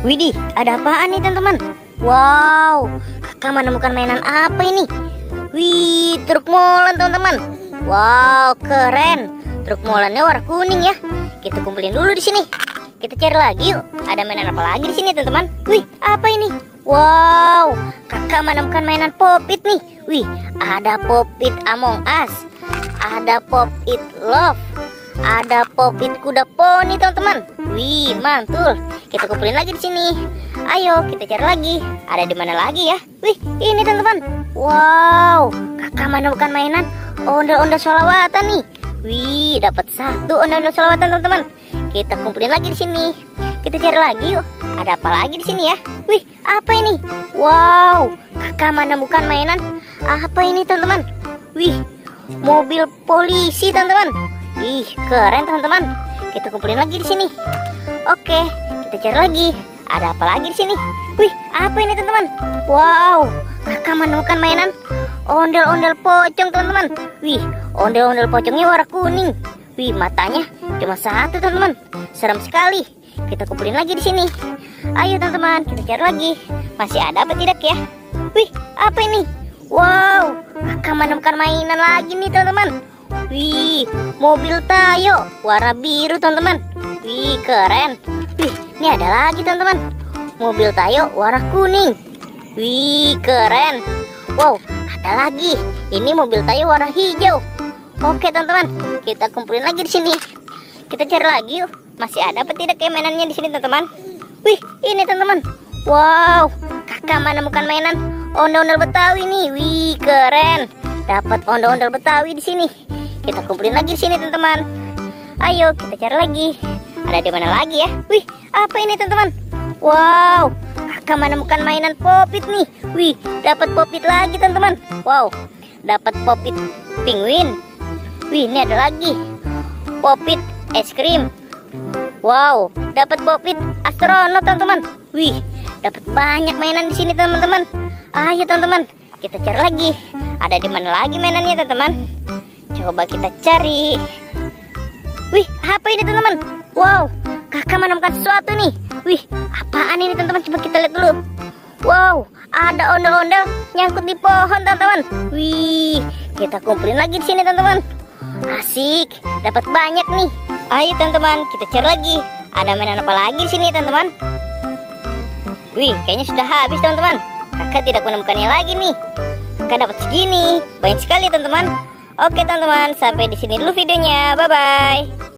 Widih, ada apaan nih teman-teman? Wow, kakak menemukan mainan apa ini? Wih, truk molen teman-teman. Wow, keren. Truk molennya warna kuning ya. Kita kumpulin dulu di sini. Kita cari lagi yuk. Ada mainan apa lagi di sini teman-teman? Wih, apa ini? Wow, kakak menemukan mainan Pop-It nih. Wih, ada Pop-It Among Us. Ada Pop-It Love. Ada Pop-It kuda poni teman-teman. Wih, mantul. Kita kumpulin lagi di sini. Ayo kita cari lagi. Ada di mana lagi ya? Wih, ini teman-teman. Wow, kakak menemukan mainan ondel-ondel sholawatan nih. Wih, dapat satu ondel-ondel sholawatan teman-teman. Kita kumpulin lagi di sini. Kita cari lagi yuk. Ada apa lagi di sini ya? Wih, apa ini? Wow, kakak menemukan mainan apa ini teman-teman? Wih, mobil polisi teman-teman. Ih, keren teman-teman. Kita kumpulin lagi di sini. Oke, kita cari lagi. Ada apa lagi di sini? Wih, apa ini teman-teman? Wow, kakak menemukan mainan ondel-ondel pocong teman-teman. Wih, ondel-ondel pocongnya warna kuning. Wih, matanya cuma satu teman-teman. Serem sekali. Kita kumpulin lagi di sini. Ayo teman-teman, kita cari lagi. Masih ada apa tidak ya? Wih, apa ini? Wow, kakak menemukan mainan lagi nih teman-teman. Wih, mobil Tayo warna biru teman-teman. Wih, keren. Wih, ini ada lagi teman-teman. Mobil Tayo warna kuning. Wih, keren. Wow, ada lagi. Ini mobil Tayo warna hijau. Oke teman-teman, kita kumpulin lagi di sini. Kita cari lagi yuk. Masih ada apa tidak kayak mainannya di sini teman-teman? Wih, ini teman-teman. Wow, kakak menemukan mainan ondel-ondel Betawi nih. Wih, keren. Dapat ondel-ondel Betawi di sini. Kita kumpulin lagi di sini teman-teman. Ayo kita cari lagi. Ada di mana lagi ya? Wih, apa ini teman-teman? Wow, kakak menemukan mainan Pop-It nih. Wih, dapat Pop-It lagi teman-teman. Wow, dapat Pop-It penguin. Wih, ini ada lagi Pop-It es krim. Wow, dapat Pop-It astronot teman-teman. Wih, dapat banyak mainan di sini teman-teman. Ayo teman-teman, kita cari lagi. Ada di mana lagi mainannya teman-teman? Coba kita cari. Wih, apa ini teman-teman? Wow, kakak menemukan sesuatu nih. Wih, apaan ini teman-teman? Coba kita lihat dulu. Wow, ada ondel-ondel nyangkut di pohon teman-teman. Wih, kita kumpulin lagi di sini teman-teman. Asik, dapat banyak nih. Ayo teman-teman, kita cari lagi. Ada mainan apa lagi di sini teman-teman? Wih, kayaknya sudah habis teman-teman. Kakak tidak menemukannya lagi nih. Kakak dapat segini, banyak sekali teman-teman. Oke teman-teman, sampai di sini dulu videonya. Bye bye.